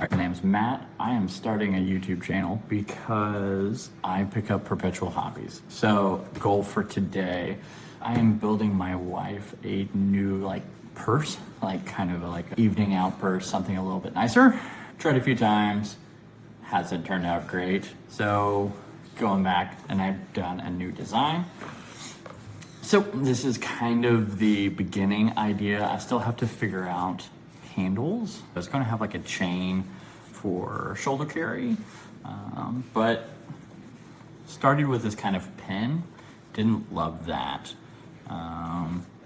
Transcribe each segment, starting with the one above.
My name's Matt. I am starting a YouTube channel because I pick up perpetual hobbies. So goal for today, I am building my wife a new purse, kind of like evening out purse, something a little bit nicer. Tried a few times, hasn't turned out great. So going back and I've done a new design. So this is kind of the beginning idea. I still have to figure out handles. It's going to have like a chain for shoulder carry, but started with this kind of pin. Didn't love that.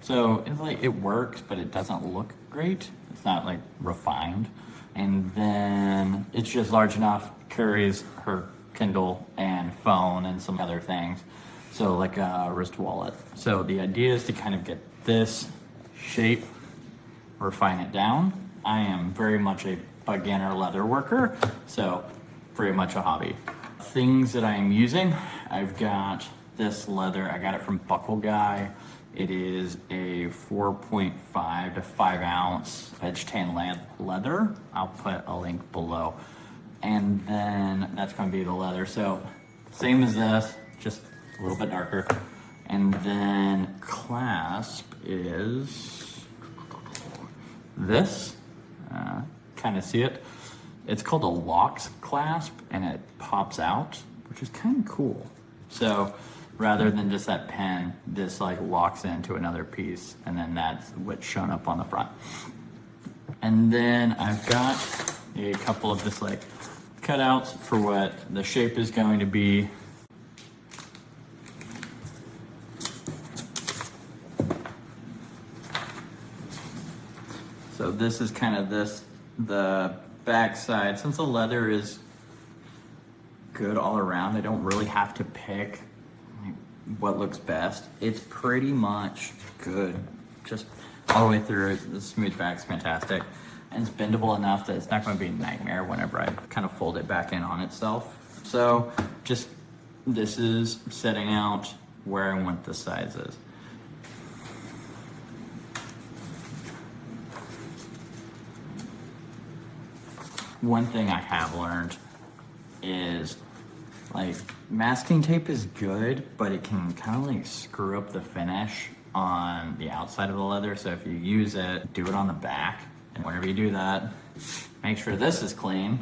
So it's like it works, but it doesn't look great. It's not like refined. And then it's just large enough, carries her Kindle and phone and some other things. So like a wrist wallet. So the idea is to kind of get this shape, refine it down. I am very much a beginner leather worker, so very much a hobby. Things that I am using, I've got this leather, I got it from Buckle Guy. It is a 4.5 to 5 ounce veg tan leather. I'll put a link below. And then that's gonna be the leather. So same as this, just a little bit darker. And then clasp is this, kind of see it. It's called a locks clasp and it pops out, which is kind of cool. So rather than just that pin, this like locks into another piece and then that's what's shown up on the front. And then I've got a couple of just like cutouts for what the shape is going to be. So this is kind of the back side. Since the leather is good all around, I don't really have to pick what looks best. It's pretty much good, just all the way through. The smooth back's fantastic. And it's bendable enough that it's not going to be a nightmare whenever I kind of fold it back in on itself. So just, this is setting out where I want the sizes. One thing I have learned is like masking tape is good, but it can kind of like screw up the finish on the outside of the leather. So if you use it, do it on the back. And whenever you do that, make sure this is clean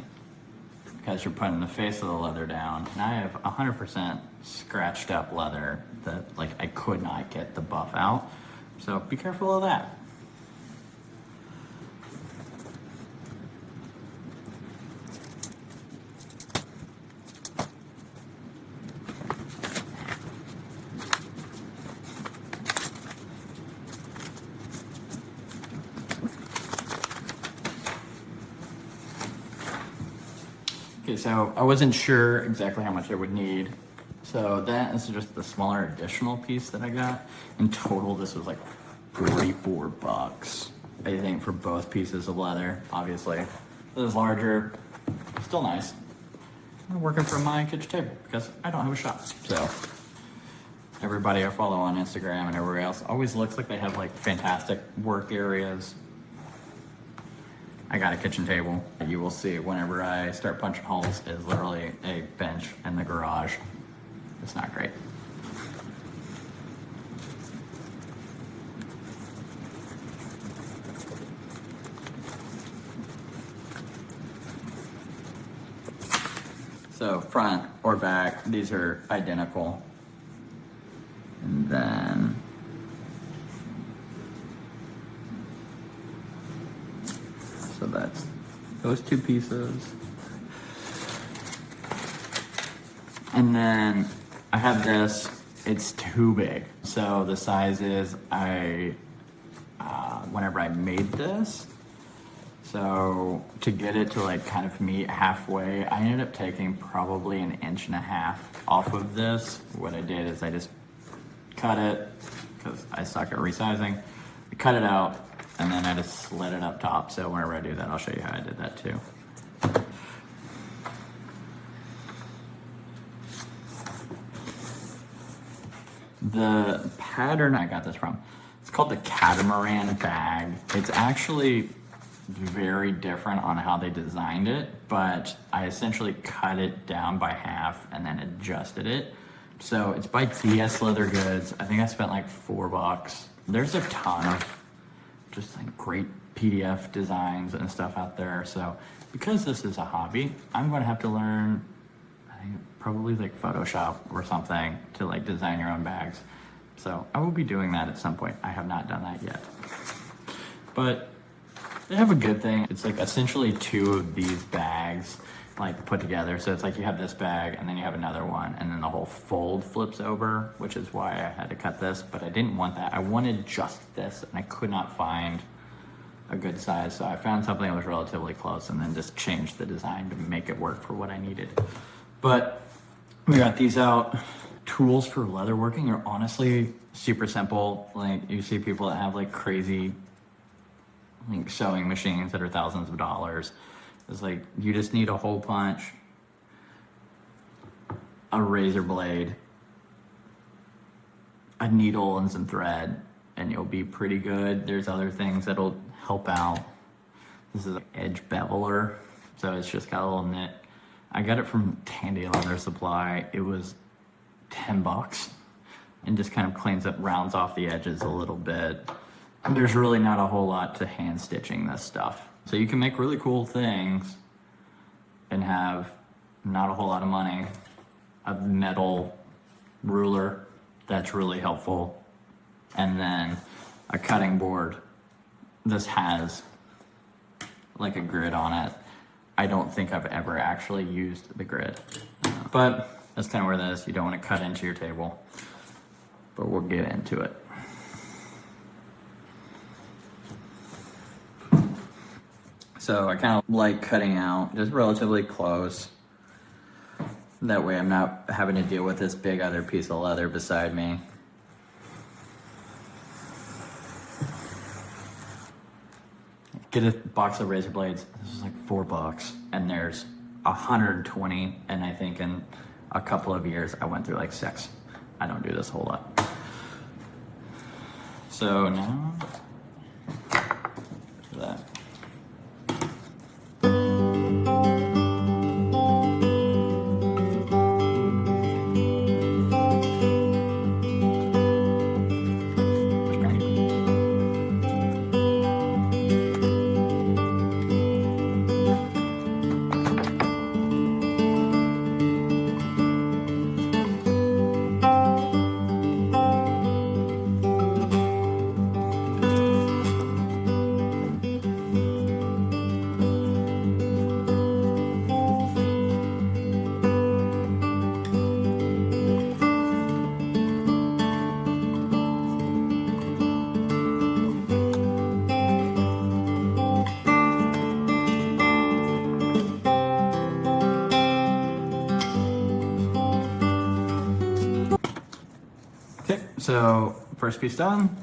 because you're putting the face of the leather down. And I have 100% scratched up leather that like I could not get the buff out. So be careful of that. Okay, so I wasn't sure exactly how much I would need. So that is just the smaller additional piece that I got. In total, this was like $44, I think, for both pieces of leather, obviously. This is larger, still nice. I'm working from my kitchen table because I don't have a shop. So everybody I follow on Instagram and everywhere else always looks like they have like fantastic work areas. I got a kitchen table. You will see whenever I start punching holes is literally a bench in the garage. It's not great. So front or back, these are identical. And then so that's those two pieces. And then I have this, it's too big. So the size is, whenever I made this, so to get it to like kind of meet halfway, I ended up taking probably 1.5 inches off of this. What I did is I just cut it, because I suck at resizing. I cut it out, and then I just slid it up top. So whenever I do that, I'll show you how I did that too. The pattern I got this from, it's called the catamaran bag. It's actually very different on how they designed it, but I essentially cut it down by half and then adjusted it. So it's by DS Leather Goods. I think I spent like $4. There's a ton of just like great PDF designs and stuff out there. So because this is a hobby, I'm going to have to learn, I think probably like Photoshop or something to like design your own bags. So I will be doing that at some point. I have not done that yet. But they have a good thing. It's like essentially two of these bags like put together. So it's like you have this bag and then you have another one and then the whole fold flips over, which is why I had to cut this, but I didn't want that. I wanted just this and I could not find a good size. So I found something that was relatively close and then just changed the design to make it work for what I needed. But we got these out. Tools for leather working are honestly super simple. Like you see people that have like crazy like sewing machines that are thousands of dollars. It's like you just need a hole punch, a razor blade, a needle and some thread, and you'll be pretty good. There's other things that'll help out. This is an edge beveler, so it's just got a little nit. I got it from Tandy Leather Supply. It was $10 and just kind of cleans up, rounds off the edges a little bit. There's really not a whole lot to hand stitching this stuff. So you can make really cool things and have not a whole lot of money. A metal ruler, that's really helpful. And then a cutting board. This has like a grid on it. I don't think I've ever actually used the grid. But that's kind of where that is. You don't want to cut into your table. But we'll get into it. So I kind of like cutting out just relatively close. That way I'm not having to deal with this big other piece of leather beside me. Get a box of razor blades. This is like $4 and there's 120. And I think in a couple of years I went through like 6. I don't do this a whole lot. So now, that. Okay, so first piece done.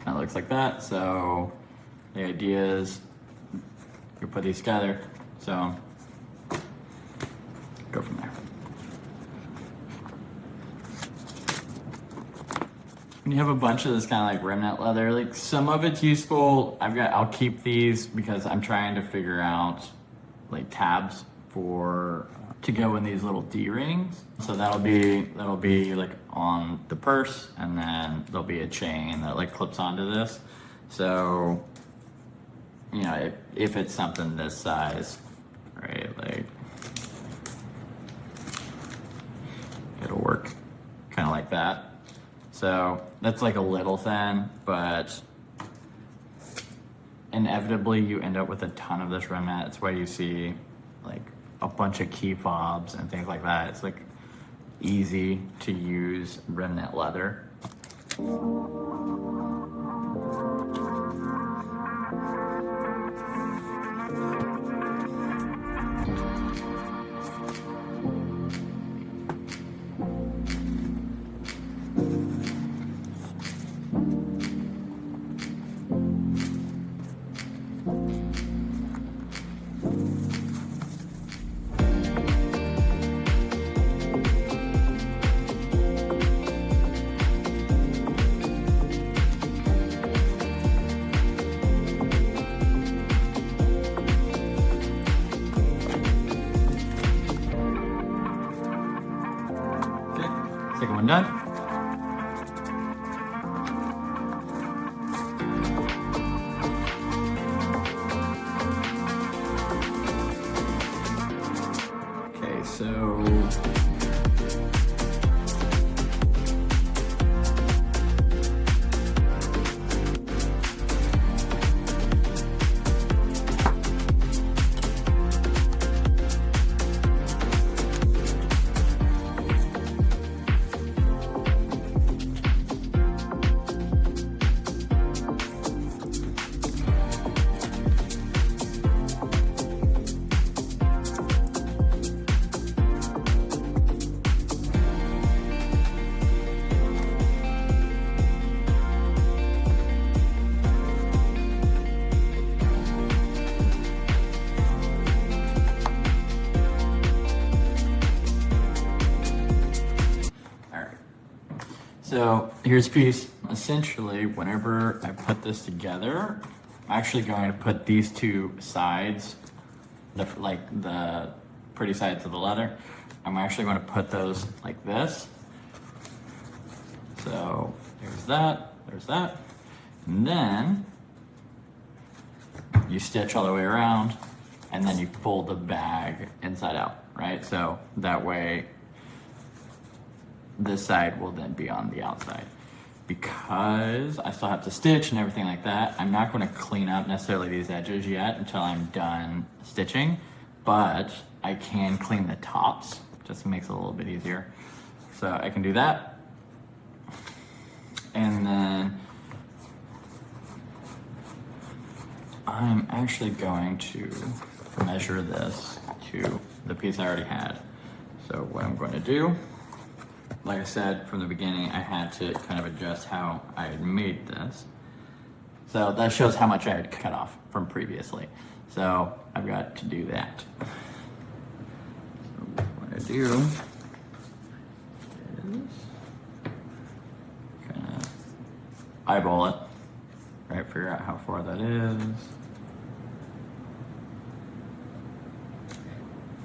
That looks like that. So the idea is you put these together. So go from there. When you have a bunch of this kind of like remnant leather, like some of it's useful. I'll keep these because I'm trying to figure out like tabs to go in these little D-rings. So that'll be like on the purse, and then there'll be a chain that like clips onto this. So, you know, if it's something this size, right, like it'll work kind of like that. So that's like a little thin, but inevitably you end up with a ton of this remnant. That's why you see like a bunch of key fobs and things like that. It's like easy to use remnant leather. done. Okay, so So here's a piece. Essentially, whenever I put this together, I'm actually going to put these two sides, the pretty sides of the leather, I'm actually going to put those like this. So there's that. And then you stitch all the way around, and then you fold the bag inside out, right? So that way this side will then be on the outside. Because I still have to stitch and everything like that, I'm not going to clean up necessarily these edges yet until I'm done stitching, but I can clean the tops, just makes it a little bit easier. So I can do that. And then I'm actually going to measure this to the piece I already had. So what I'm going to do, like I said from the beginning, I had to kind of adjust how I had made this. So that shows how much I had cut off from previously. So I've got to do that. So what I do is kind of eyeball it, right? Figure out how far that is.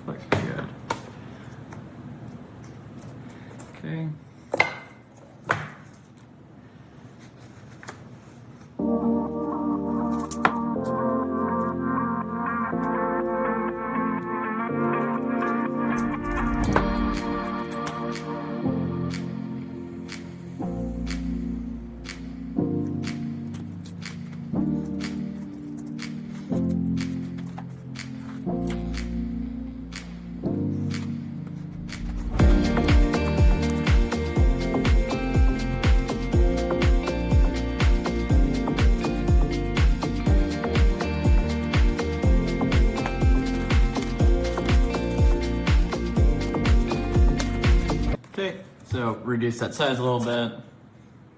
Looks pretty good. Okay. Okay, so reduce that size a little bit,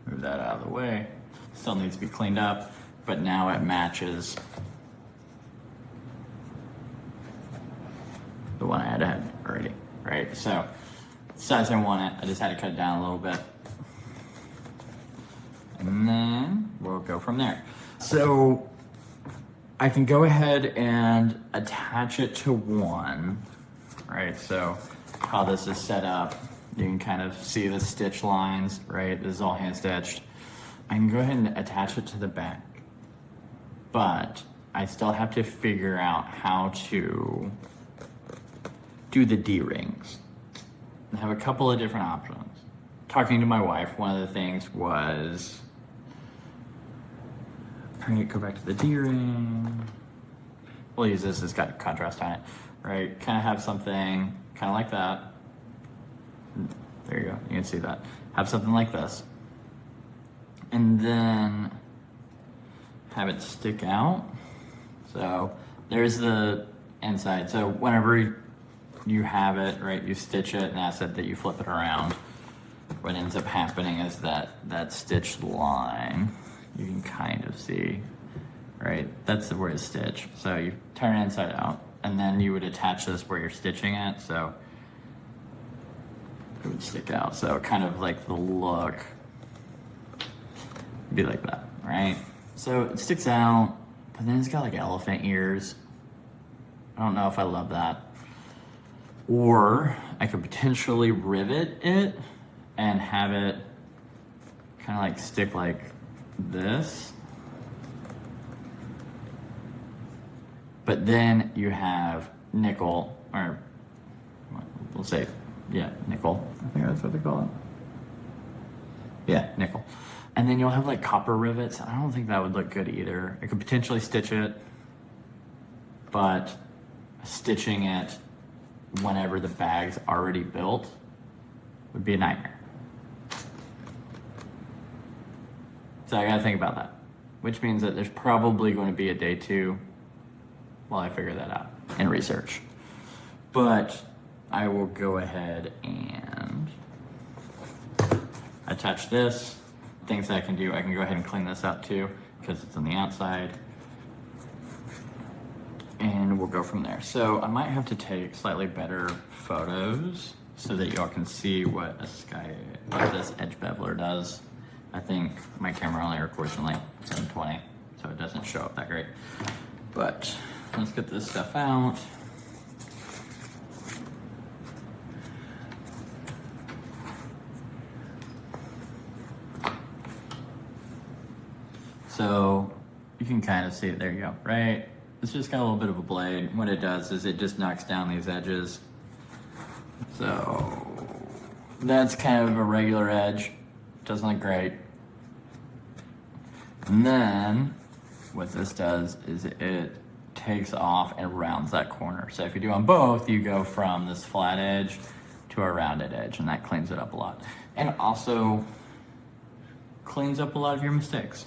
move that out of the way. Still needs to be cleaned up, but now it matches the one I had already, right? So, size I want it, I just had to cut it down a little bit. And then we'll go from there. So, I can go ahead and attach it to one, right? So, how this is set up, you can kind of see the stitch lines, right? This is all hand stitched. I can go ahead and attach it to the back, but I still have to figure out how to do the D-rings. I have a couple of different options. Talking to my wife, one of the things was, I'm gonna go back to the D-ring. We'll use this, it's got contrast on it, right? Kind of have something kind of like that. There you go, you can see that. Have something like this. And then have it stick out. So there's the inside. So whenever you have it, right, you stitch it, and that's it, that you flip it around. What ends up happening is that stitched line, you can kind of see, right? That's where it's stitched. So you turn it inside out, and then you would attach this where you're stitching it, so it would stick out. So kind of like the look would be like that, right? So it sticks out, but then it's got like elephant ears. I don't know if I love that. Or I could potentially rivet it and have it kind of like stick like this. But then you have nickel, or we'll say, yeah, nickel. I think that's what they call it. Yeah, nickel. And then you'll have like copper rivets. I don't think that would look good either. I could potentially stitch it, but stitching it whenever the bag's already built would be a nightmare. So I gotta think about that, which means that there's probably going to be a day 2 while I figure that out and research. But I will go ahead and attach this. Things that I can do, I can go ahead and clean this up too, because it's on the outside. And we'll go from there. So I might have to take slightly better photos so that y'all can see what this edge beveler does. I think my camera only records in like 720, so it doesn't show up that great. But let's get this stuff out. So you can kind of see it, there you go, right? It's just got a little bit of a blade. What it does is it just knocks down these edges. So that's kind of a regular edge. Doesn't look great. And then what this does is it takes off and rounds that corner. So if you do on both, you go from this flat edge to a rounded edge, and that cleans it up a lot. And also cleans up a lot of your mistakes.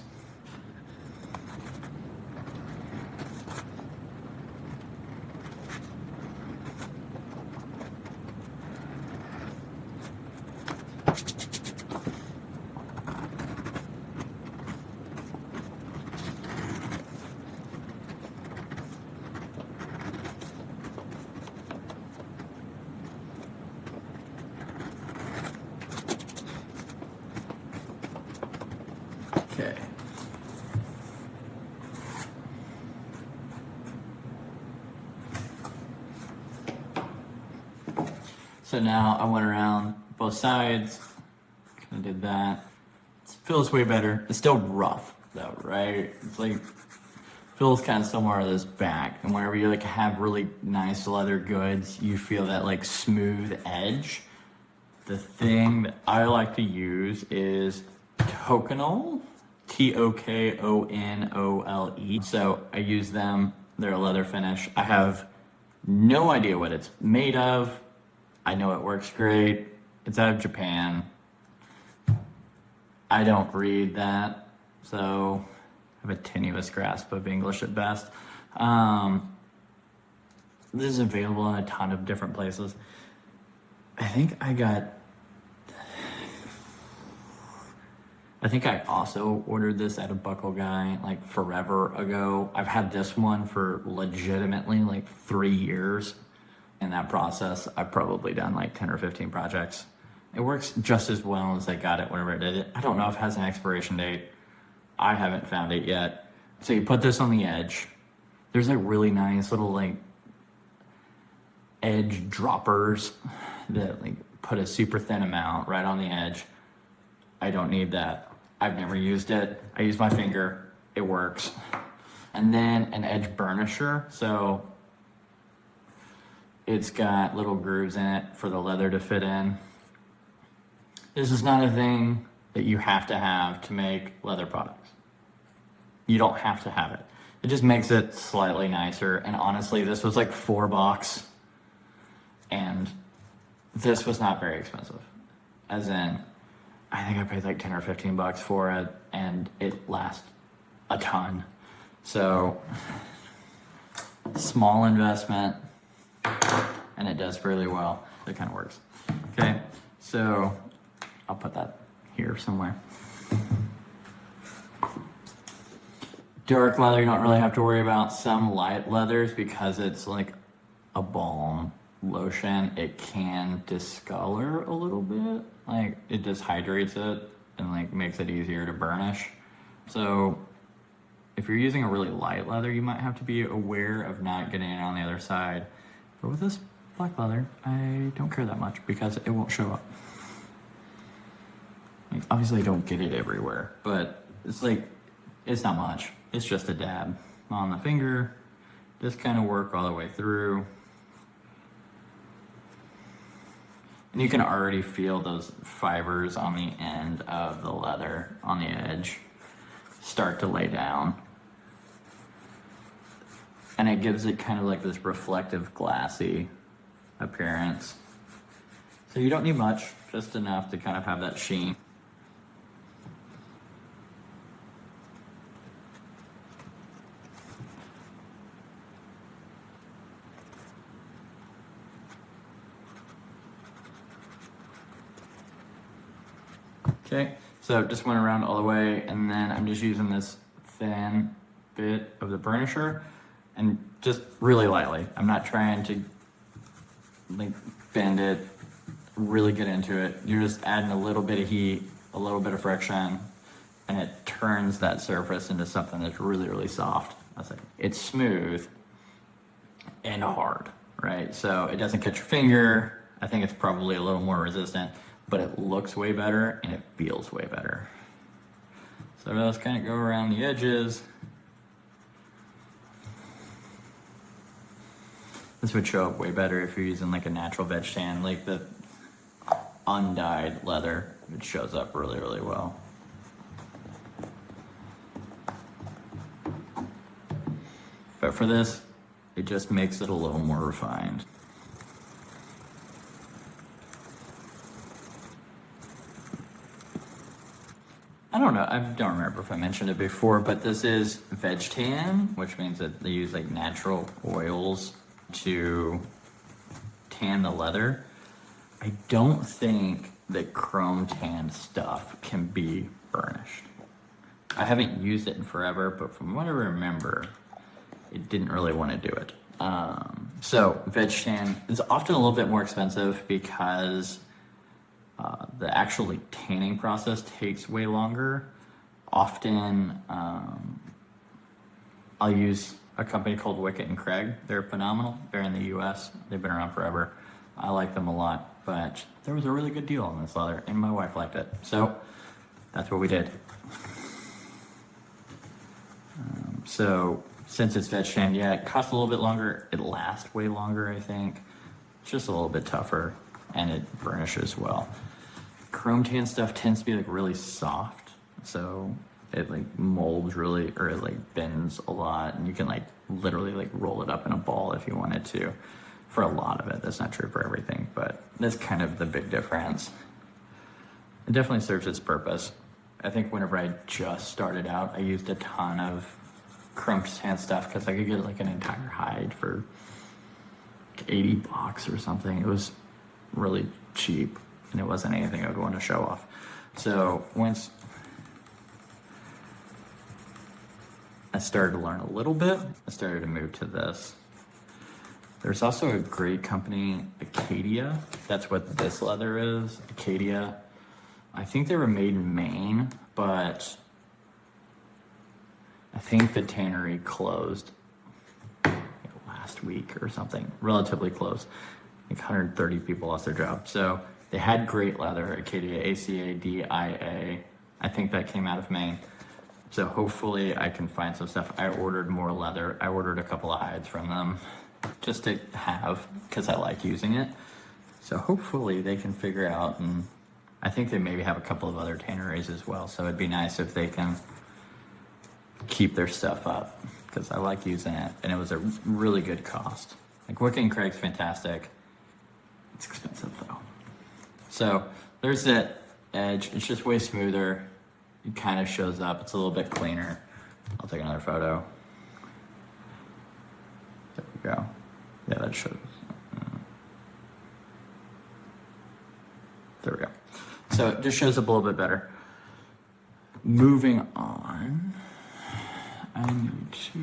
Okay. So now I went around both sides, kind of did that. It feels way better. It's still rough though, right? It's like, feels kind of similar to this back. And whenever you like have really nice leather goods, you feel that like smooth edge. The thing that I like to use is Tokonole. Tokonole. So I use them. They're a leather finish. I have no idea what it's made of. I know it works great. It's out of Japan. I don't read that, so I have a tenuous grasp of English at best. This is available in a ton of different places. I think I also ordered this at a Buckle Guy like forever ago. I've had this one for legitimately like 3 years. In that process, I've probably done like 10 or 15 projects. It works just as well as I got it whenever I did it. I don't know if it has an expiration date. I haven't found it yet. So you put this on the edge. There's like really nice little like edge droppers that like put a super thin amount right on the edge. I don't need that. I've never used it. I use my finger. It works. And then an edge burnisher. So it's got little grooves in it for the leather to fit in. This is not a thing that you have to make leather products. You don't have to have it. It just makes it slightly nicer. And honestly, this was like $4, and this was not very expensive. As in, I think I paid like 10 or 15 bucks for it, and it lasts a ton. So, small investment, and it does really well. It kind of works. Okay, so I'll put that here somewhere. Dark leather, you don't really have to worry about. Some light leathers, because it's like a balm lotion, it can discolor a little bit. Like, it just hydrates it and like makes it easier to burnish. So if you're using a really light leather, you might have to be aware of not getting it on the other side. But with this black leather, I don't care that much because it won't show up. Like, obviously I don't get it everywhere, but it's like, it's not much. It's just a dab on the finger. Just kind of work all the way through. And you can already feel those fibers on the end of the leather on the edge start to lay down. And it gives it kind of like this reflective, glassy appearance. So you don't need much, just enough to kind of have that sheen. Okay, so just went around all the way, and then I'm just using this thin bit of the burnisher and just really lightly. I'm not trying to like bend it, really get into it. You're just adding a little bit of heat, a little bit of friction, and it turns that surface into something that's really, really soft. It's smooth and hard, right? So it doesn't cut your finger. I think it's probably a little more resistant, but it looks way better and it feels way better. So let's kind of go around the edges. This would show up way better if you're using like a natural veg tan, like the undyed leather. It shows up really, really well. But for this, it just makes it a little more refined. I don't know, I don't remember if I mentioned it before, but this is veg tan, which means that they use like natural oils to tan the leather. I don't think that chrome tan stuff can be burnished. I haven't used it in forever, but from what I remember, it didn't really want to do it. So veg tan is often a little bit more expensive because the actual tanning process takes way longer. Often, I'll use a company called Wicket and Craig. They're phenomenal. They're in the US. They've been around forever. I like them a lot, but there was a really good deal on this leather and my wife liked it. So that's what we did. So since it's veg tan, yeah, it costs a little bit longer. It lasts way longer, I think. It's just a little bit tougher and it burnishes well. Chrome tan stuff tends to be like really soft, so it like molds really, or it like bends a lot, and you can like literally like roll it up in a ball if you wanted to. For a lot of it, that's not true for everything, but that's kind of the big difference. It definitely serves its purpose. I think whenever I just started out, I used a ton of chrome tan stuff because I could get like an entire hide for $80 or something. It was really cheap. And it wasn't anything I would want to show off. So once I started to learn a little bit, I started to move to this. There's also a great company, Acadia. That's what this leather is, Acadia. I think they were made in Maine, but I think the tannery closed last week or something, relatively close. Like 130 people lost their job. So they had great leather, Acadia, A-C-A-D-I-A. I think that came out of Maine. So hopefully I can find some stuff. I ordered more leather. I ordered a couple of hides from them just to have, because I like using it. So hopefully they can figure out, and I think they maybe have a couple of other tanneries as well. So it'd be nice if they can keep their stuff up, because I like using it. And it was a really good cost. Like Wicket and Craig's fantastic. It's expensive though. So there's that edge. It's just way smoother. It kind of shows up. It's a little bit cleaner. I'll take another photo. There we go. Yeah, that shows. There we go. So it just shows up a little bit better. Moving on, I need to,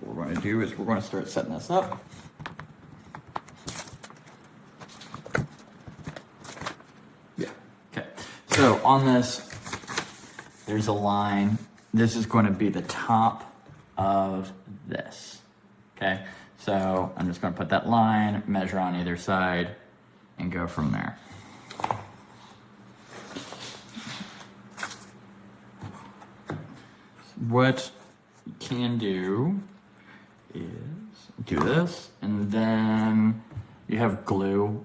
what we're going to do is we're going to start setting this up. So on this, there's a line. This is going to be the top of this, okay? So I'm just going to put that line, measure on either side, and go from there. what you can do is do this, and then you have glue,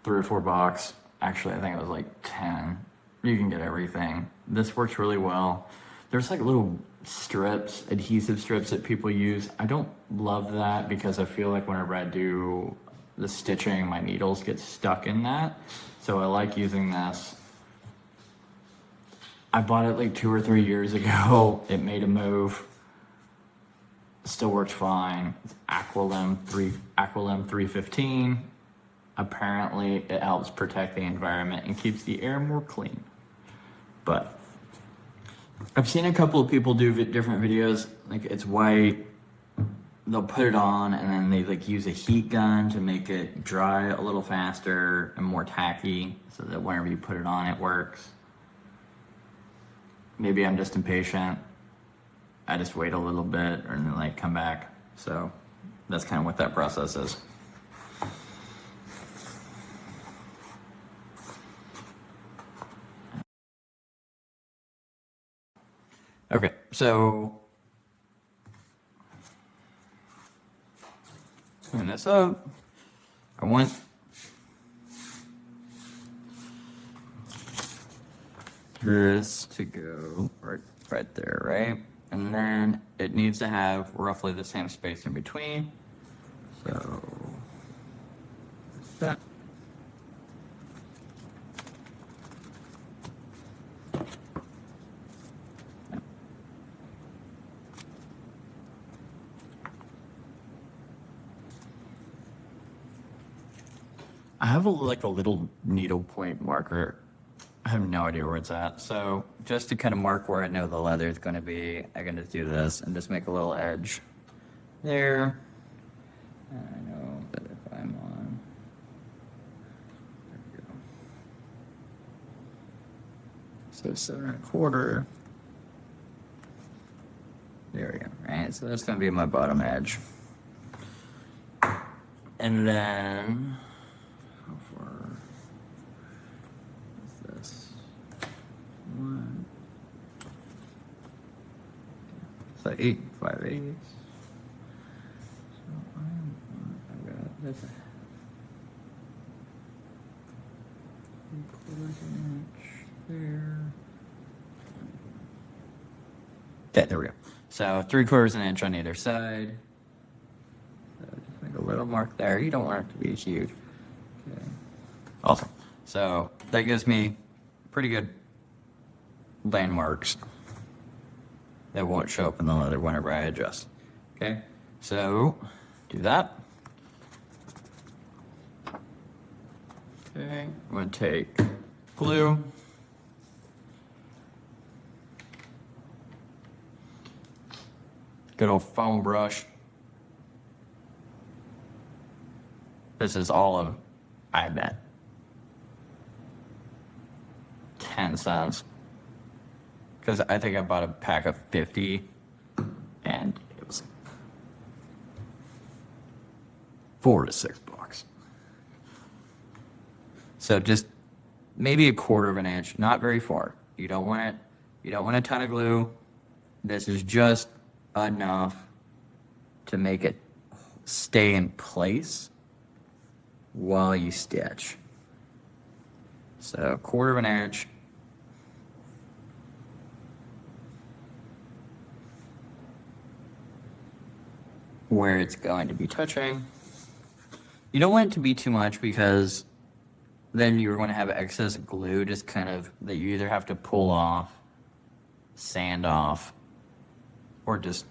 3 or 4 bucks. Actually, I think it was like 10. You can get everything. This works really well. There's like little strips, adhesive strips that people use. I don't love that because I feel like whenever I do the stitching, my needles get stuck in that. So I like using this. I bought it like 2 or 3 years ago. It made a move. Still works fine. It's Aqualem 315. Apparently it helps protect the environment and keeps the air more clean. But I've seen a couple of people do different videos. Like, it's white. They'll put it on and then they like use a heat gun to make it dry a little faster and more tacky so that whenever you put it on, it works. Maybe I'm just impatient. I just wait a little bit and then like come back. So that's kind of what that process is. Okay, so clean this up. I want this to go right there, right? And then it needs to have roughly the same space in between. So that. I have a little needle point marker. I have no idea where it's at. So just to kind of mark where I know the leather is going to be, I can just do this and just make a little edge there. And I know that if I'm on, there we go. So 7¼ There we go, right? So that's going to be my bottom edge. And then, how far is this? 1. So 8 5/8. So I've got this 3/4 inch there. Okay, there we go. So 3/4 inch on either side. So just make a little mark there. You don't want it to be huge. Okay. Awesome. So that gives me pretty good landmarks that won't show up in the leather whenever I adjust. Okay, so do that. Okay, I'm gonna take glue. Good old foam brush. This is all of, I bet, 10 cents. Because I think I bought a pack of 50 and it was 4 to 6 bucks. So just maybe 1/4 inch, not very far. You don't want a ton of glue. This is just enough to make it stay in place while you stitch. So 1/4 inch. Where it's going to be touching. You don't want it to be too much because then you're going to have excess glue just kind of that you either have to pull off, sand off, or just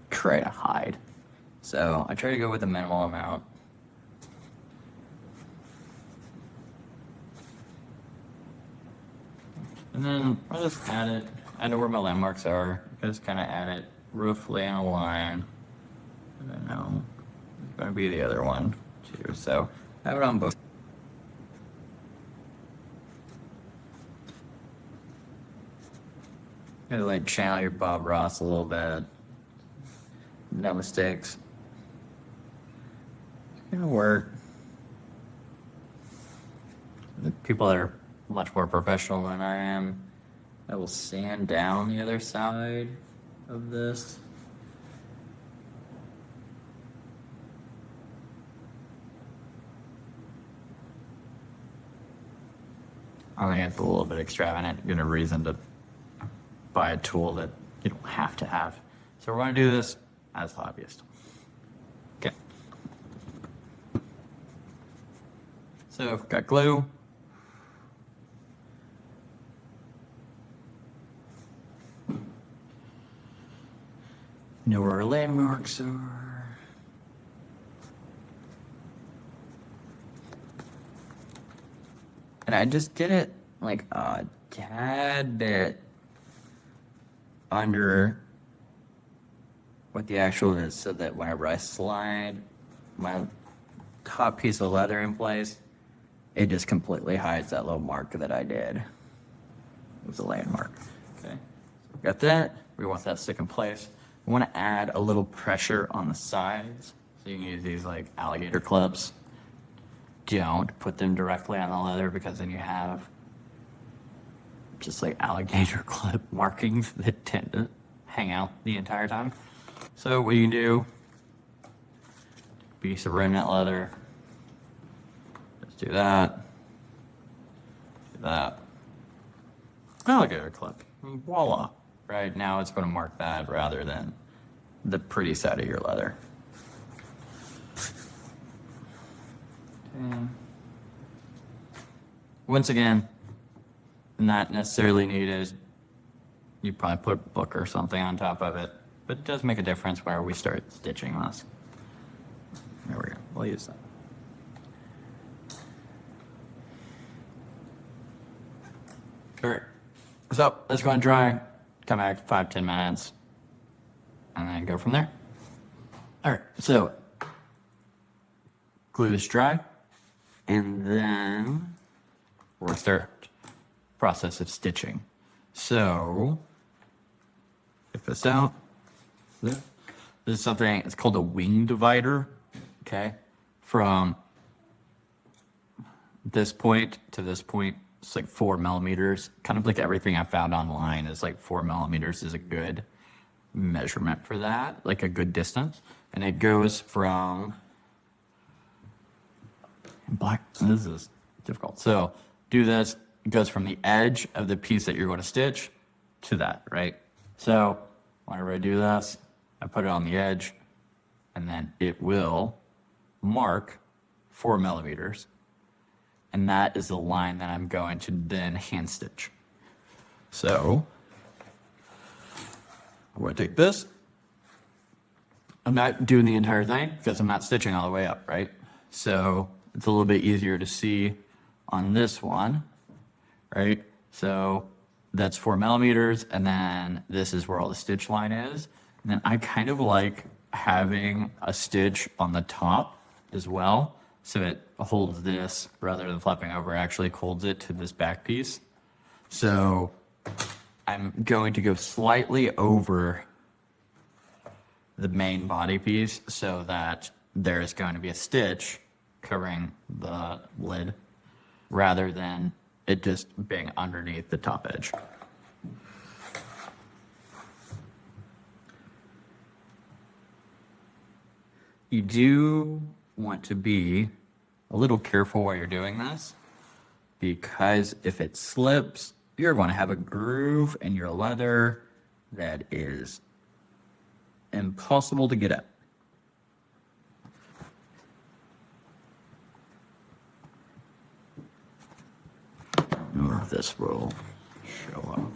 try to hide. So I try to go with a minimal amount. And then I'll just add it. I know where my landmarks are. I just kind of add it roughly on a line. I don't know. It's going to be the other one too. So have it on both. Gotta like channel your Bob Ross a little bit. No mistakes. It's gonna work. The people that are much more professional than I am I will sand down the other side of this. I think it's a little bit extravagant. Give a reason to buy a tool that you don't have to have. So we're going to do this as hobbyist. Okay. So I've got glue. Know where our landmarks are. And I just did it like a tad bit under what the actual is, so that whenever I slide my top piece of leather in place, it just completely hides that little mark that I did. It was a landmark. Okay, so got that. We want that to stick in place. We want to add a little pressure on the sides. So you can use these like alligator clips. Don't put them directly on the leather, because then you have just like alligator clip markings that tend to hang out the entire time. So what you can do, piece of remnant leather, just do that, alligator clip, voila. Right now it's going to mark that rather than the pretty side of your leather. Okay. Once again, not necessarily needed. You probably put a book or something on top of it, but it does make a difference where we start stitching this. There we go. We'll use that. All right. So let's go and dry. Come back 5-10 minutes, and then go from there. All right. So glue this dry, and then we'll start process of stitching. So get this out. This is something, it's called a wing divider. Okay, from this point to this point, it's like 4 millimeters. Kind of like everything I found online is like 4 millimeters is a good measurement for that, like a good distance. And it goes from black. This is difficult. So do this. It goes from the edge of the piece that you're going to stitch to that, right? So whenever I do this, I put it on the edge, and then it will mark 4 millimeters. And that is the line that I'm going to then hand stitch. So I'm going to take this. I'm not doing the entire thing because I'm not stitching all the way up, right? So it's a little bit easier to see on this one, right? So that's 4 millimeters, and then this is where all the stitch line is. And then I kind of like having a stitch on the top as well, so it holds this rather than flipping over, actually holds it to this back piece. So I'm going to go slightly over the main body piece so that there is going to be a stitch covering the lid rather than it just being underneath the top edge. You do want to be a little careful while you're doing this, because if it slips, you're going to have a groove in your leather that is impossible to get at. Or this will show up.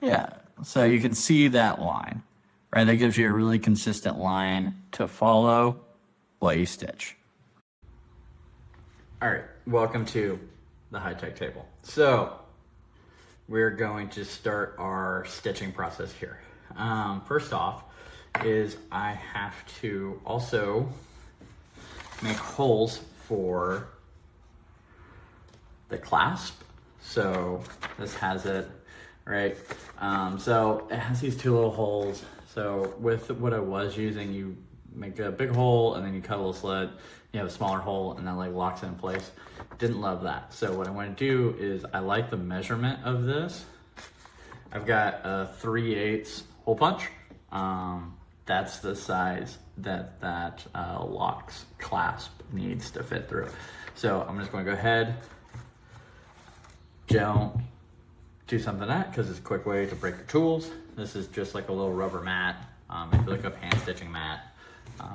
Yeah, so you can see that line, right? That gives you a really consistent line to follow while you stitch. All right, welcome to the high-tech table. So we're going to start our stitching process here. First off is I have to also make holes for the clasp. So this has it, right? So it has these 2 little holes. So with what I was using, you make a big hole and then you cut a little slit. You have a smaller hole and that like locks it in place. Didn't love that. So what I want to do is I like the measurement of this. I've got a 3/8 hole punch. That's the size that lock's clasp needs to fit through. So I'm just going to go ahead, don't do something like that because it's a quick way to break your tools. This is just like a little rubber mat. If you look up hand stitching mat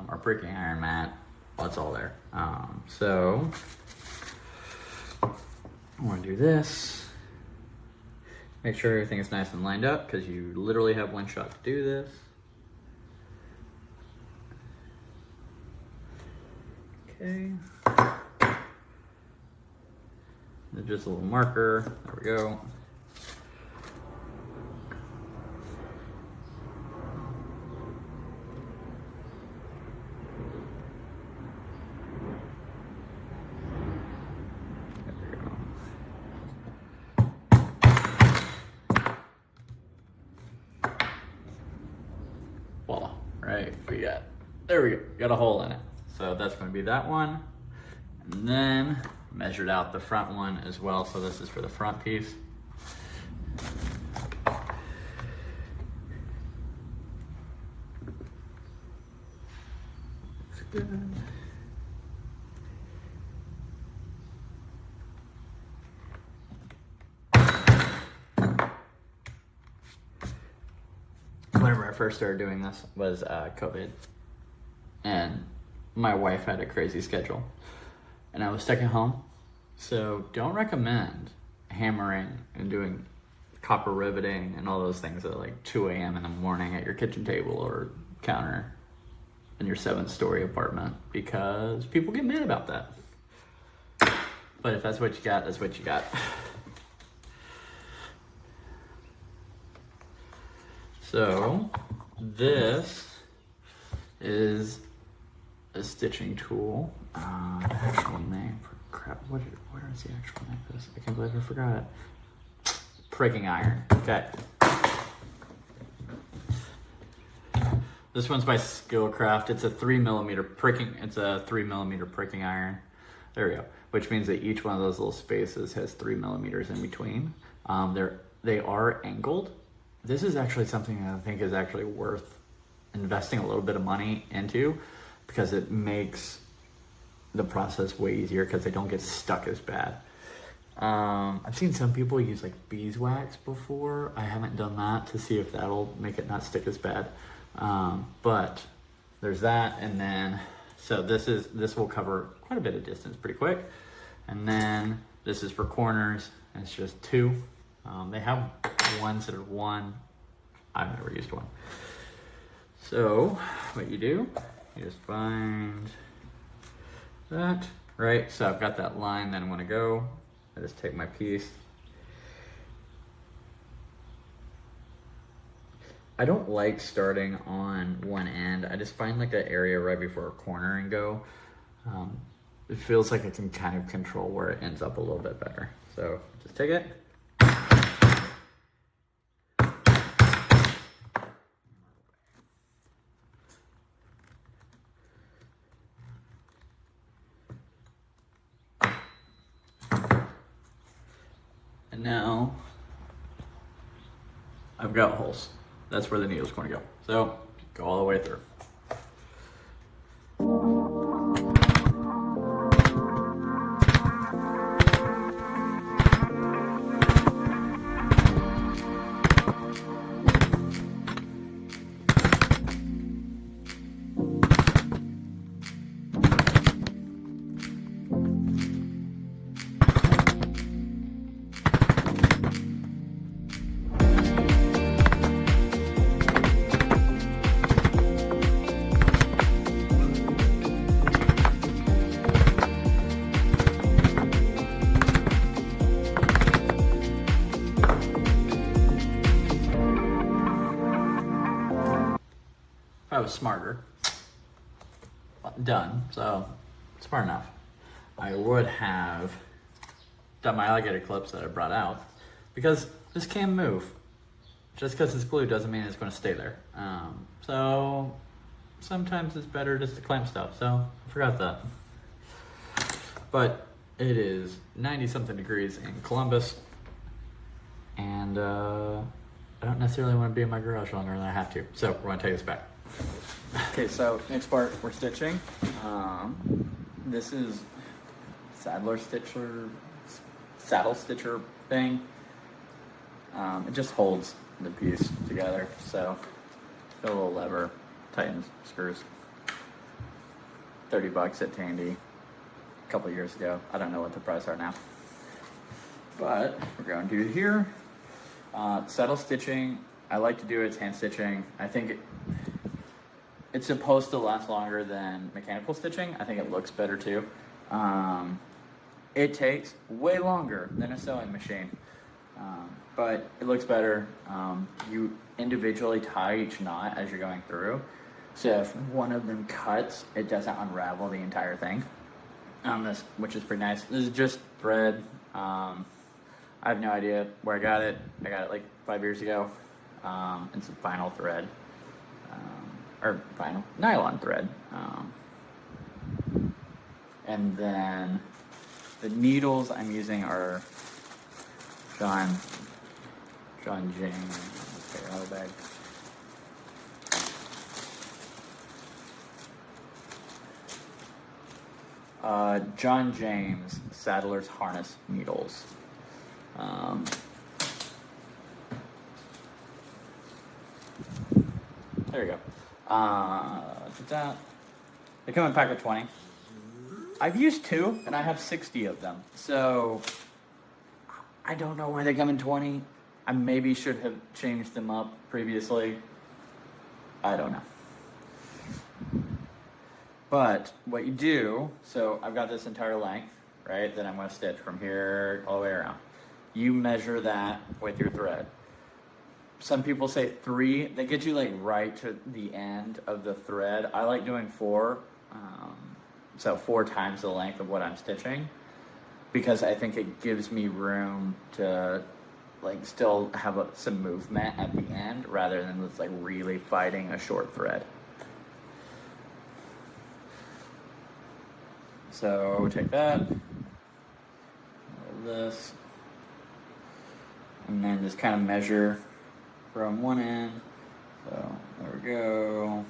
or breaking iron mat, well, it's all there. So I'm going to do this. Make sure everything is nice and lined up because you literally have one shot to do this. Okay. And just a little marker. There we go. Voila, right, there we go, got a hole in it. So that's gonna be that one. And then measured out the front one as well. So this is for the front piece. Looks good. Whenever I first started doing this was COVID, and my wife had a crazy schedule and I was stuck at home. So don't recommend hammering and doing copper riveting and all those things at like 2 a.m. in the morning at your kitchen table or counter in your 7-story apartment, because people get mad about that. But if that's what you got, that's what you got. So this is a stitching tool. The actual name for crap. Where is the actual name for this? I can't believe I forgot it. Pricking iron. Okay. This one's by Skillcraft. It's a 3mm pricking. It's a 3mm pricking iron. There we go. Which means that each one of those little spaces has 3mm in between. They are angled. This is actually something that I think is actually worth investing a little bit of money into, because it makes the process way easier because they don't get stuck as bad. I've seen some people use like beeswax before. I haven't done that to see if that'll make it not stick as bad. But there's that, and then so this will cover quite a bit of distance pretty quick. And then this is for corners, and it's just 2. They have ones that are 1. I've never used one. So what you do, you just find that, right? So I've got that line that I want to go. I just take my piece. I don't like starting on one end. I just find like an area right before a corner and go. It feels like I can kind of control where it ends up a little bit better. So just take it. And now I've got holes. That's where the needle's going to go. So go all the way through. I was smarter, done, so smart enough. I would have done my alligator clips that I brought out, because this can move. Just because it's glue doesn't mean it's going to stay there. So sometimes it's better just to clamp stuff, so I forgot that. But it is 90-something degrees in Columbus, and I don't necessarily want to be in my garage longer than I have to. So we're going to take this back. Okay, so next part we're stitching. This is saddle stitcher thing. It just holds the piece together. So got a little lever, tightens screws. $30 at Tandy a couple years ago. I don't know what the price are now. But we're going to do here. Saddle stitching, I like to do it hand stitching. I think it's supposed to last longer than mechanical stitching. I think it looks better too. It takes way longer than a sewing machine, but it looks better. You individually tie each knot as you're going through. So if one of them cuts, it doesn't unravel the entire thing. Which is pretty nice. This is just thread. I have no idea where I got it. I got it like 5 years ago. It's a vinyl thread, or vinyl nylon thread. And then the needles I'm using are John James. Okay, out of the bag. John James Saddler's Harness needles. There you go. They come in a pack of 20. I've used 2, and I have 60 of them. So I don't know why they come in 20. I maybe should have changed them up previously. I don't know. But what you do, so I've got this entire length, right, that I'm going to stitch from here all the way around. You measure that with your thread. Some people say 3. They get you like right to the end of the thread. I like doing 4. So 4 times the length of what I'm stitching, because I think it gives me room to like still have some movement at the end rather than just like really fighting a short thread. So take that, this, and then just kind of measure from one end. So there we go.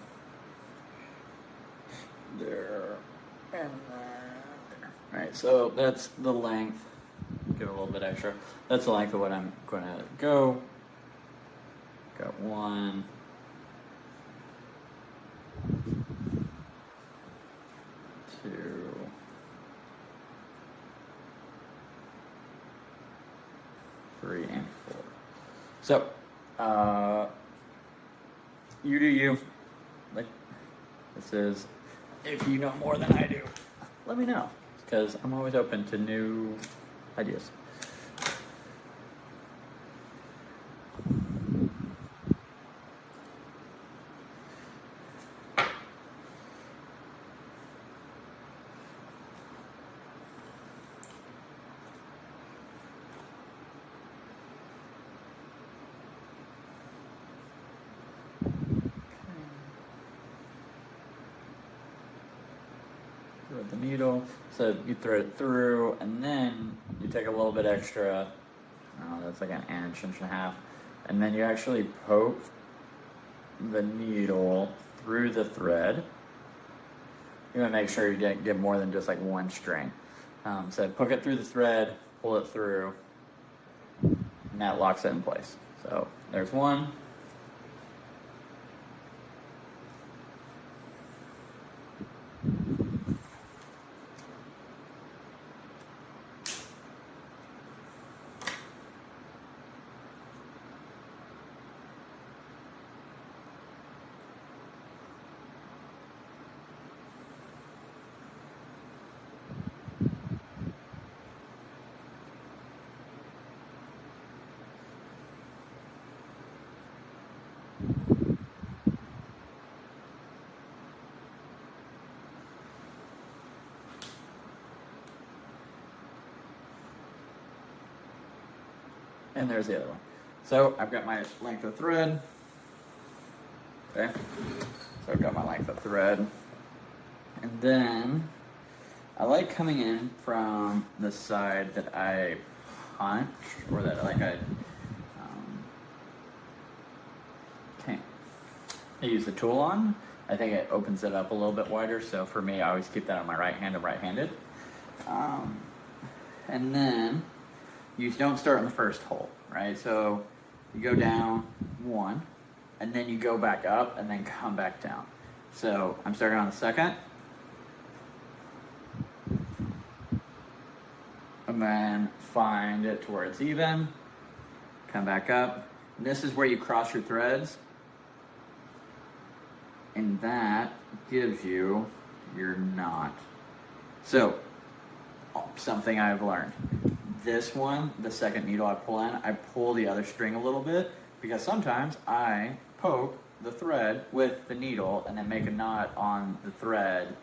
There and there. All right, so that's the length. Give it a little bit extra. That's the length of what I'm going to go. Got 1. 2. 3 and 4. So, you do you. Like this is, if you know more than I do, let me know, because I'm always open to new ideas. With the needle, so you thread it through, and then you take a little bit extra. That's like an inch and a half, and then you actually poke the needle through the thread. You want to make sure you get more than just like one string. So poke it through the thread, pull it through, and that locks it in place. So there's one. And there's the other one. So I've got my length of thread. Okay. So I've got my length of thread. And then I like coming in from the side that I punched, or that like I I use the tool on. I think it opens it up a little bit wider, so for me, I always keep that on my right hand. I'm right-handed. And then you don't start on the first hole, right? So you go down one, and then you go back up, and then come back down. So I'm starting on the second, and then find it to where it's even, come back up. And this is where you cross your threads, and that gives you your knot. So, something I've learned. This one, the second needle I pull in, I pull the other string a little bit, because sometimes I poke the thread with the needle and then make a knot on the thread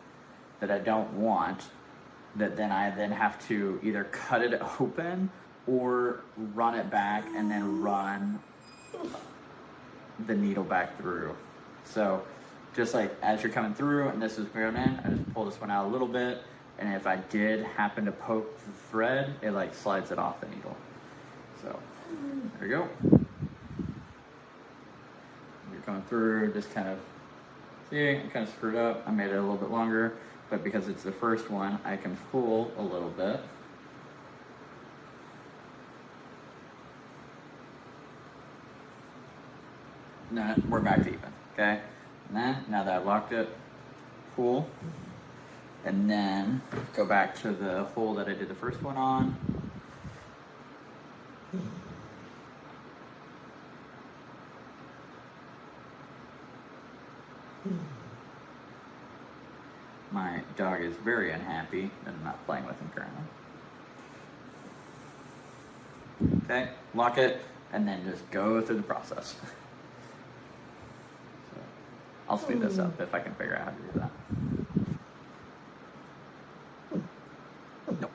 that I don't want, that then I have to either cut it open or run it back and then run the needle back through. So just like as you're coming through and this is going in, I just pull this one out a little bit, and if I did happen to poke the thread, it like slides it off the needle. So there you go. You're coming through, just kind of, see, I kind of screwed up. I made it a little bit longer, but because it's the first one, I can pull a little bit. And then we're back to even, okay? And then, now that I've locked it, pull, and then go back to the hole that I did the first one on. My dog is very unhappy that I'm not playing with him currently. Okay, lock it, and then just go through the process. So, I'll speed this up if I can figure out how to do that. Nope.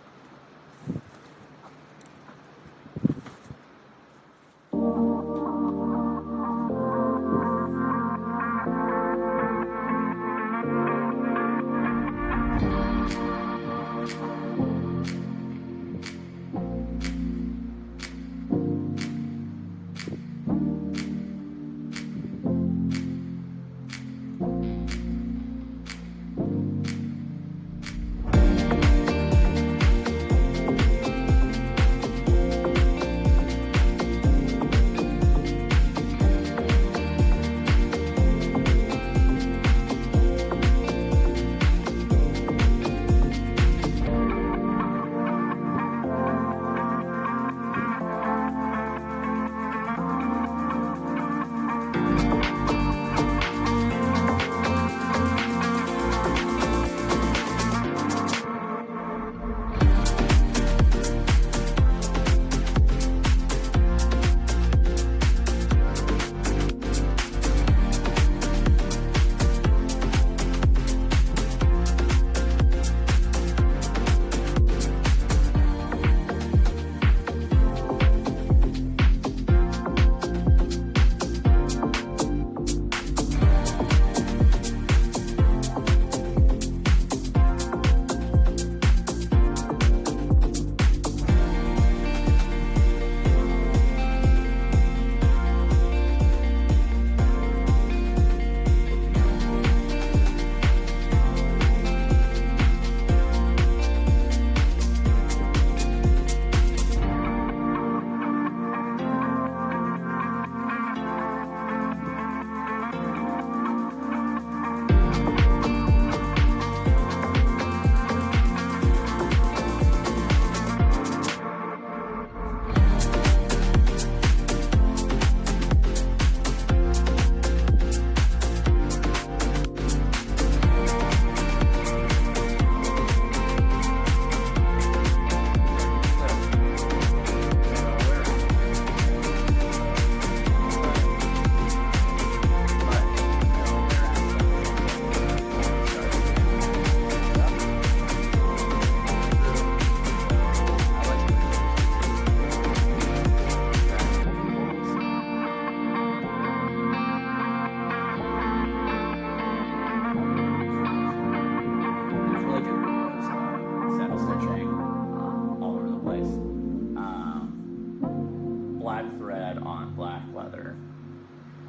Black thread on black leather.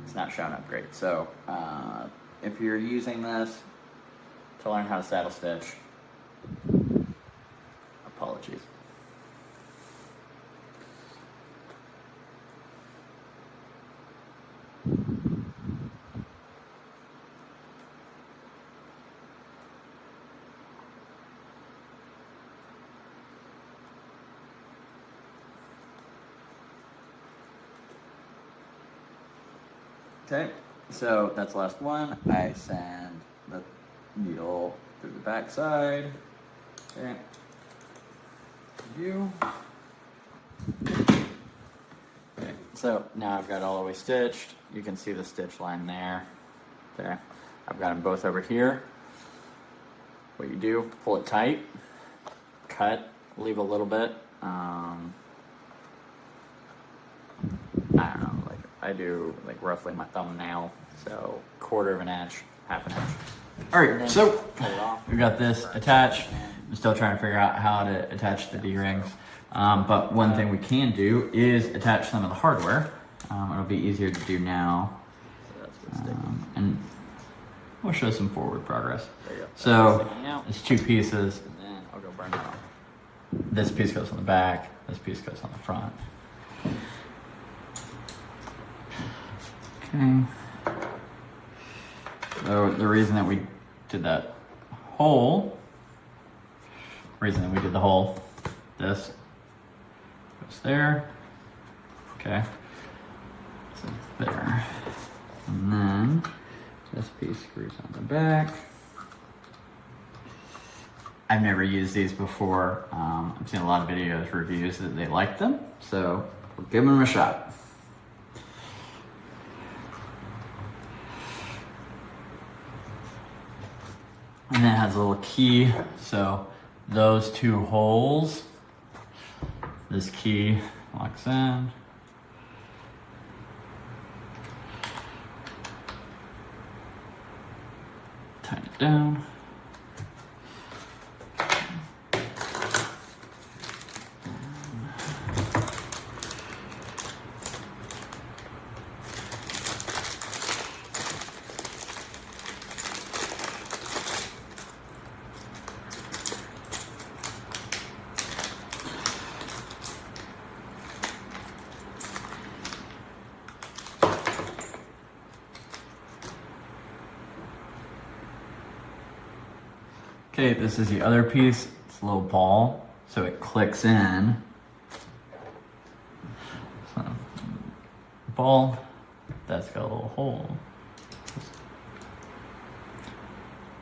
It's not showing up great. So if you're using this to learn how to saddle stitch, apologies. Okay, so that's the last one. I sand the needle through the back side. Okay. View. Okay, so now I've got all the way stitched. You can see the stitch line there. There. I've got them both over here. What you do, pull it tight, cut, leave a little bit. I don't know, like I do like roughly my thumbnail, so 1/4 of an inch, 1/2 an inch. All right, so we got this attached. I'm still trying to figure out how to attach the D-rings. But one thing we can do is attach some of the hardware. It'll be easier to do now. And we'll show some forward progress. So it's 2 pieces. And then I'll go burn it off. This piece goes on the back, this piece goes on the front. Okay. So the reason that we did that hole, this goes there. Okay. So it's there. And then this piece screws on the back. I've never used these before. I've seen a lot of videos, reviews that they like them. So we'll give them a shot. And then it has a little key. So those 2 holes, this key locks in. Tighten it down. Okay, this is the other piece. It's a little ball, so it clicks in. So, ball, that's got a little hole.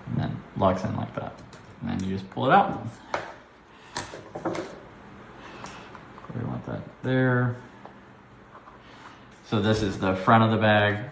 And then locks in like that. And then you just pull it out. We want that there. So this is the front of the bag.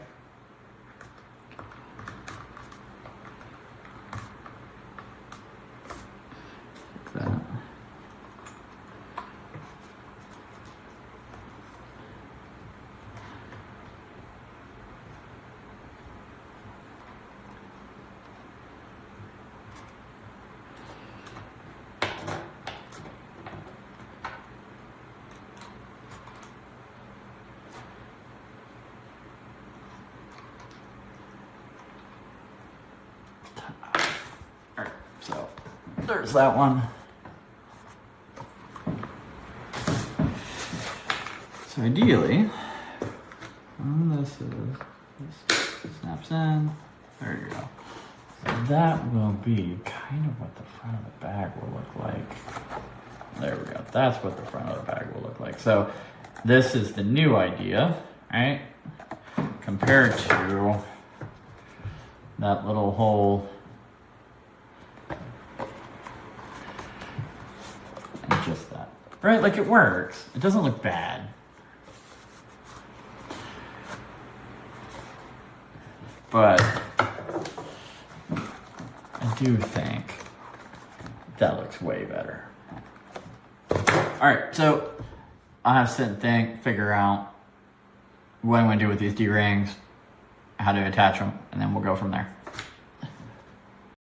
Alright, so there's that one. So ideally, this snaps in. There you go. So that will be kind of what the front of the bag will look like. There we go. That's what the front of the bag will look like. So this is the new idea, right? Compared to that little hole and just that. Right? Like it works. It doesn't look bad. But I do think that looks way better. All right, so I'll have to sit and think, figure out what I'm gonna do with these D-rings, how to attach them, and then we'll go from there.